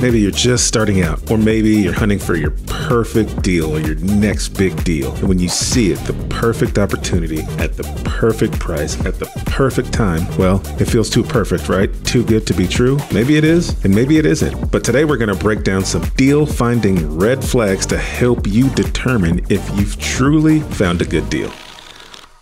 Maybe you're just starting out, or maybe you're hunting for your perfect deal or your next big deal. And when you see it, the perfect opportunity at the perfect price at the perfect time, well, it feels too perfect, right? Too good to be true. Maybe it is, and maybe it isn't. But today we're going to break down some deal finding red flags to help you determine if you've truly found a good deal.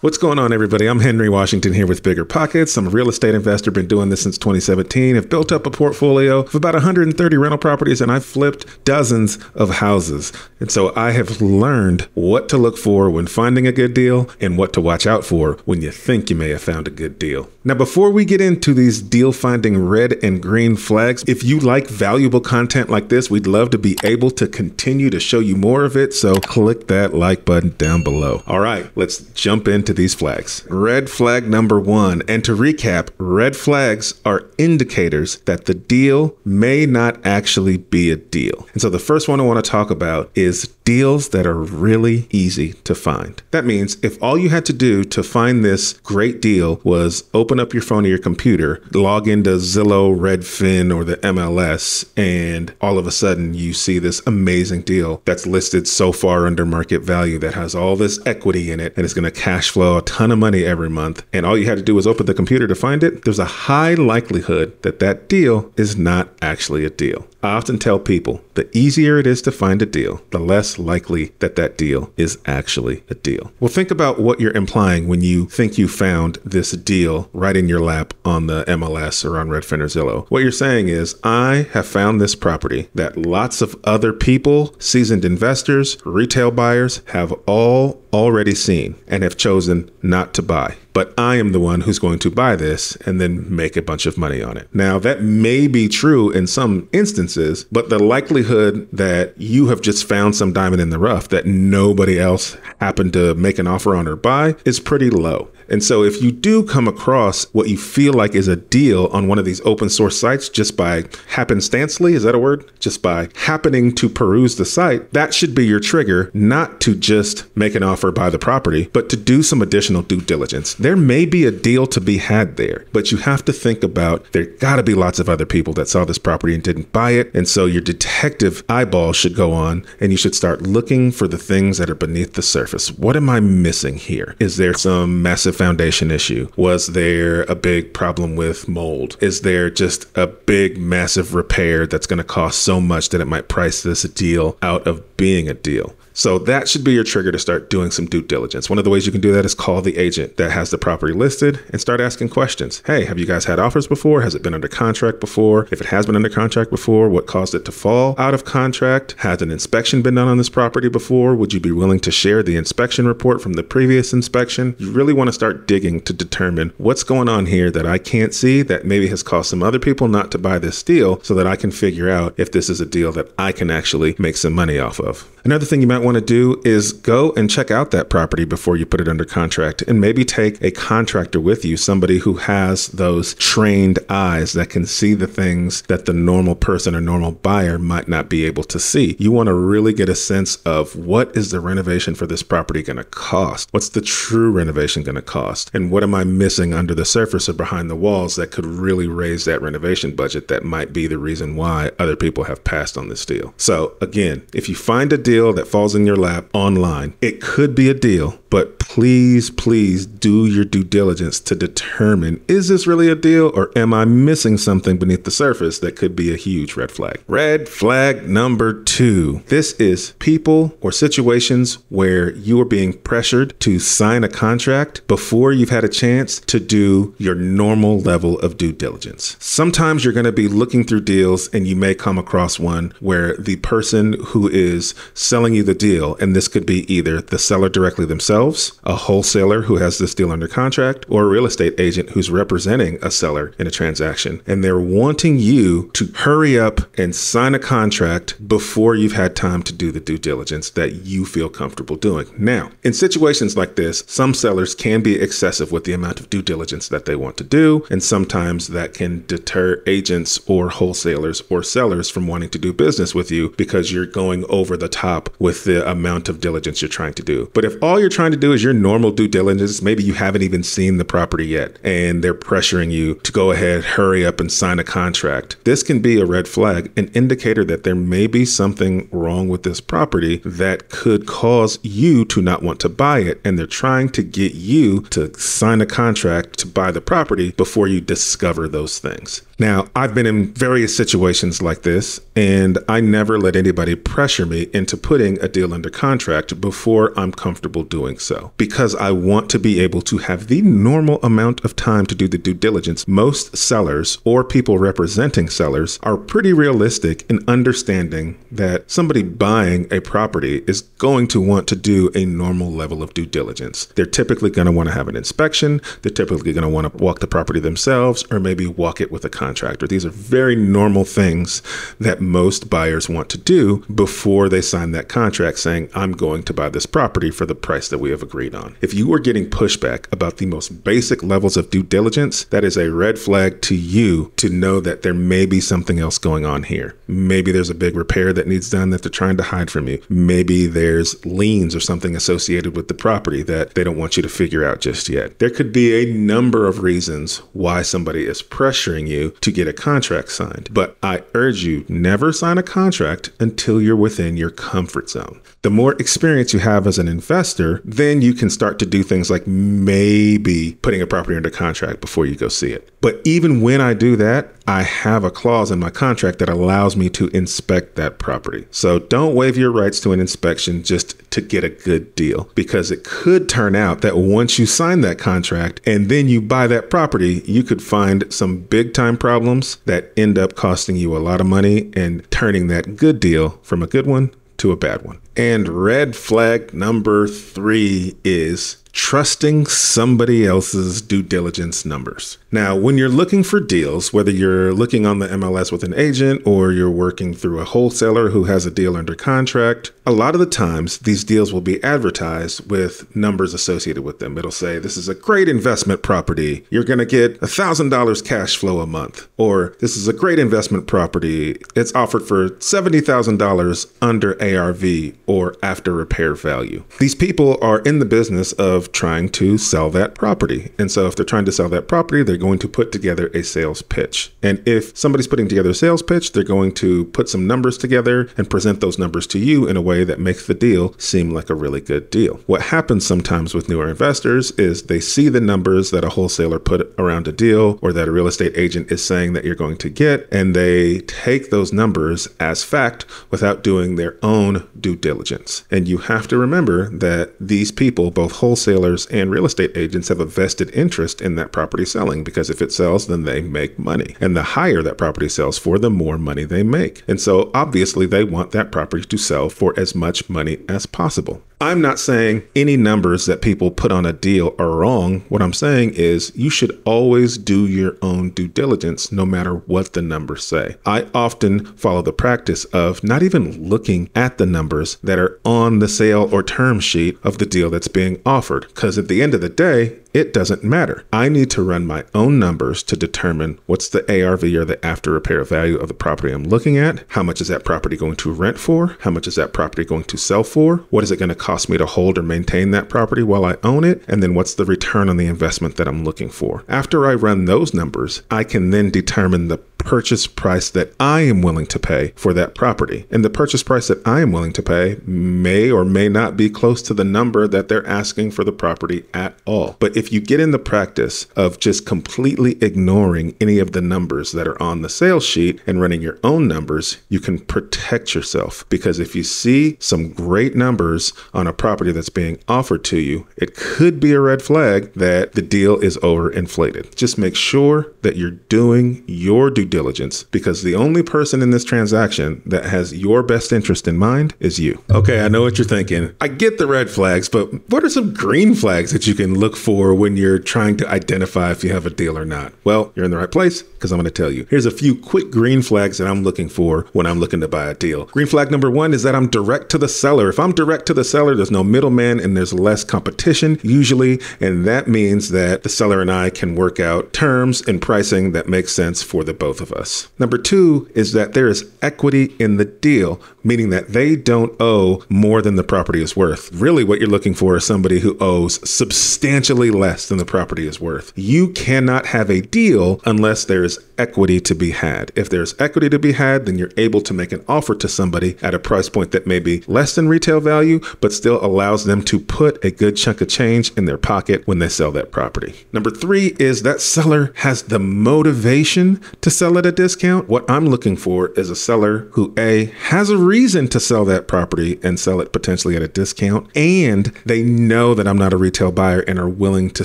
What's going on, everybody? I'm Henry Washington here with BiggerPockets. I'm a real estate investor, been doing this since 2017. I've built up a portfolio of about 130 rental properties, and I've flipped dozens of houses. And so I have learned what to look for when finding a good deal and what to watch out for when you think you may have found a good deal. Now, before we get into these deal finding red and green flags, if you like valuable content like this, we'd love to be able to continue to show you more of it. So click that like button down below. All right, let's jump into these flags. Red flag number one. And to recap, red flags are indicators that the deal may not actually be a deal. And so the first one I want to talk about is deals that are really easy to find. That means if all you had to do to find this great deal was open up your phone or your computer, log into Zillow, Redfin, or the MLS, and all of a sudden you see this amazing deal that's listed so far under market value that has all this equity in it and it's going to cash flow a ton of money every month, and all you had to do was open the computer to find it, there's a high likelihood that that deal is not actually a deal. I often tell people the easier it is to find a deal, the less likely that that deal is actually a deal. Well, think about what you're implying when you think you found this deal right in your lap on the MLS or on Redfin or Zillow. What you're saying is, I have found this property that lots of other people, seasoned investors, retail buyers have all already seen and have chosen not to buy. But I am the one who's going to buy this and then make a bunch of money on it. Now, that may be true in some instances, but the likelihood that you have just found some diamond in the rough that nobody else happened to make an offer on or buy is pretty low. And so if you do come across what you feel like is a deal on one of these open source sites just by happenstancely, is that a word? Just by happening to peruse the site, that should be your trigger not to just make an offer, buy the property, but to do some additional due diligence. There may be a deal to be had there, but you have to think about there gotta be lots of other people that saw this property and didn't buy it. And so your detective eyeball should go on and you should start looking for the things that are beneath the surface. What am I missing here? Is there some massive foundation issue? Was there a big problem with mold? Is there just a big massive repair that's going to cost so much that it might price this deal out of being a deal? So that should be your trigger to start doing some due diligence. One of the ways you can do that is call the agent that has the property listed and start asking questions. Hey, have you guys had offers before? Has it been under contract before? If it has been under contract before, what caused it to fall out of contract? Has an inspection been done on this property before? Would you be willing to share the inspection report from the previous inspection? You really want to start digging to determine what's going on here that I can't see that maybe has caused some other people not to buy this deal, so that I can figure out if this is a deal that I can actually make some money off of. Another thing you might want to do is go and check out that property before you put it under contract, and maybe take a contractor with you, somebody who has those trained eyes that can see the things that the normal person or normal buyer might not be able to see. You want to really get a sense of what is the renovation for this property going to cost? What's the true renovation going to cost? And what am I missing under the surface or behind the walls that could really raise that renovation budget that might be the reason why other people have passed on this deal? So again, if you find a deal that falls in your lap online, it could be a deal, but please do your due diligence to determine, is this really a deal, or am I missing something beneath the surface that could be a huge red flag? Red flag number two. This is people or situations where you are being pressured to sign a contract before you've had a chance to do your normal level of due diligence. Sometimes you're going to be looking through deals and you may come across one where the person who is selling you the deal, and this could be either the seller directly themselves, a wholesaler who has this deal under contract, or a real estate agent who's representing a seller in a transaction, and they're wanting you to hurry up and sign a contract before you've had time to do the due diligence that you feel comfortable doing. Now, in situations like this, some sellers can be excessive with the amount of due diligence that they want to do, and sometimes that can deter agents or wholesalers or sellers from wanting to do business with you because you're going over the top with the amount of diligence you're trying to do. But if all you're trying to do is your normal due diligence, maybe you haven't even seen the property yet and they're pressuring you to go ahead, hurry up and sign a contract. This can be a red flag, an indicator that there may be something wrong with this property that could cause you to not want to buy it. And they're trying to get you to sign a contract to buy the property before you discover those things. Now, I've been in various situations like this, and I never let anybody pressure me into putting a deal under contract before I'm comfortable doing so, because I want to be able to have the normal amount of time to do the due diligence. Most sellers or people representing sellers are pretty realistic in understanding that somebody buying a property is going to want to do a normal level of due diligence. They're typically going to want to have an inspection. They're typically going to want to walk the property themselves or maybe walk it with a contractor. These are very normal things that most buyers want to do before they sign that contract saying, I'm going to buy this property for the price that we have agreed on. If you are getting pushback about the most basic levels of due diligence, that is a red flag to you to know that there may be something else going on here. Maybe there's a big repair that needs done that they're trying to hide from you. Maybe there's liens or something associated with the property that they don't want you to figure out just yet. There could be a number of reasons why somebody is pressuring you to get a contract signed, but I urge you, never sign a contract until you're within your comfort zone. The more experience you have as an investor, then you can start to do things like maybe putting a property under contract before you go see it. But even when I do that, I have a clause in my contract that allows me to inspect that property. So don't waive your rights to an inspection just to get a good deal, because it could turn out that once you sign that contract and then you buy that property, you could find some big time problems that end up costing you a lot of money and turning that good deal from a good one to a bad one. And red flag number 3 is trusting somebody else's due diligence numbers. Now, when you're looking for deals, whether you're looking on the MLS with an agent or you're working through a wholesaler who has a deal under contract, a lot of the times these deals will be advertised with numbers associated with them. It'll say, this is a great investment property. You're going to get $1,000 cash flow a month. Or this is a great investment property. It's offered for $70,000 under ARV or after repair value. These people are in the business of trying to sell that property. And so if they're trying to sell that property, they're going to put together a sales pitch. And if somebody's putting together a sales pitch, they're going to put some numbers together and present those numbers to you in a way that makes the deal seem like a really good deal. What happens sometimes with newer investors is they see the numbers that a wholesaler put around a deal or that a real estate agent is saying that you're going to get, and they take those numbers as fact without doing their own due diligence. And you have to remember that these people, both wholesalers and real estate agents, have a vested interest in that property selling, because if it sells, then they make money. And the higher that property sells for, the more money they make. And so obviously they want that property to sell for as much money as possible. I'm not saying any numbers that people put on a deal are wrong. What I'm saying is you should always do your own due diligence, no matter what the numbers say. I often follow the practice of not even looking at the numbers that are on the sale or term sheet of the deal that's being offered, because at the end of the day, it doesn't matter. I need to run my own numbers to determine what's the ARV or the after repair value of the property I'm looking at. How much is that property going to rent for? How much is that property going to sell for? What is it going to cost me to hold or maintain that property while I own it? And then what's the return on the investment that I'm looking for? After I run those numbers, I can then determine the purchase price that I am willing to pay for that property. And the purchase price that I am willing to pay may or may not be close to the number that they're asking for the property at all. But if you get in the practice of just completely ignoring any of the numbers that are on the sales sheet and running your own numbers, you can protect yourself. Because if you see some great numbers on a property that's being offered to you, it could be a red flag that the deal is overinflated. Just make sure that you're doing your due diligence, because the only person in this transaction that has your best interest in mind is you. Okay, I know what you're thinking. I get the red flags, but what are some green flags that you can look for for when you're trying to identify if you have a deal or not? Well, you're in the right place, because I'm going to tell you. Here's a few quick green flags that I'm looking for when I'm looking to buy a deal. Green flag number one is that I'm direct to the seller. If I'm direct to the seller, there's no middleman and there's less competition usually, and that means that the seller and I can work out terms and pricing that makes sense for the both of us. Number two is that there is equity in the deal, meaning that they don't owe more than the property is worth. Really, what you're looking for is somebody who owes substantially less than the property is worth. You cannot have a deal unless there's equity to be had. If there's equity to be had, then you're able to make an offer to somebody at a price point that may be less than retail value, but still allows them to put a good chunk of change in their pocket when they sell that property. Number three is that seller has the motivation to sell at a discount. What I'm looking for is a seller who A, has a reason to sell that property and sell it potentially at a discount, and they know that I'm not a retail buyer and are willing to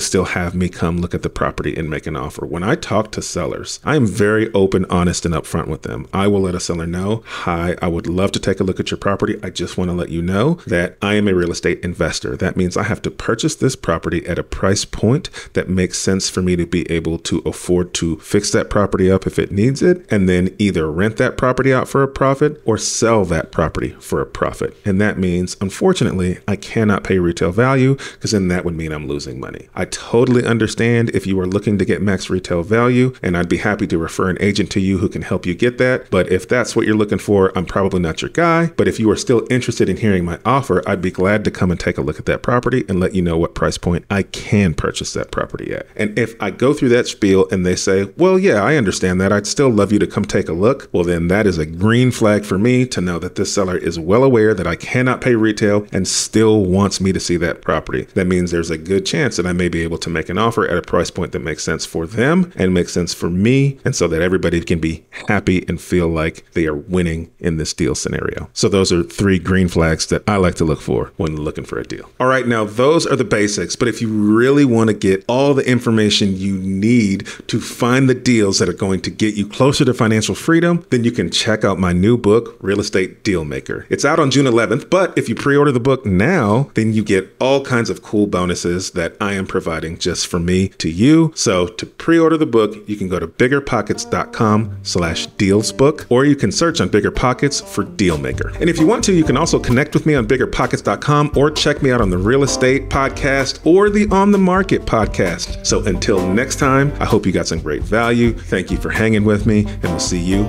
still have me come look at the property and make an offer. When I talk to sellers, I am very open, honest, and upfront with them. I will let a seller know, hi, I would love to take a look at your property. I just want to let you know that I am a real estate investor. That means I have to purchase this property at a price point that makes sense for me to be able to afford to fix that property up if it needs it, and then either rent that property out for a profit or sell that property for a profit. And that means, unfortunately, I cannot pay retail value, because then that would mean I'm losing money. I totally understand if you are looking to get max retail value, and I'd be happy to refer an agent to you who can help you get that. But if that's what you're looking for, I'm probably not your guy. But if you are still interested in hearing my offer, I'd be glad to come and take a look at that property and let you know what price point I can purchase that property at. And if I go through that spiel and they say, well, yeah, I understand that, I'd still love you to come take a look, well, then that is a green flag for me to know that this seller is well aware that I cannot pay retail and still wants me to see that property. That means there's a good chance that I may be able to make an offer at a price point that makes sense for them and makes sense for me, and so that everybody can be happy and feel like they are winning in this deal scenario. So those are three green flags that I like to look for when looking for a deal. All right, now those are the basics, but if you really want to get all the information you need to find the deals that are going to get you closer to financial freedom, then you can check out my new book, Real Estate Deal Maker. It's out on June 11th, but if you pre-order the book now, then you get all kinds of cool bonuses that I am providing just for me to you. So to pre-order the book, you can go to BiggerPockets.com/dealsbook, or you can search on BiggerPockets for Deal Maker. And if you want to, you can also connect with me on BiggerPockets.com or check me out on the Real Estate Podcast or the On the Market Podcast. So until next time, I hope you got some great value. Thank you for hanging with me, and we'll see you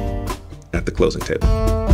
at the closing table.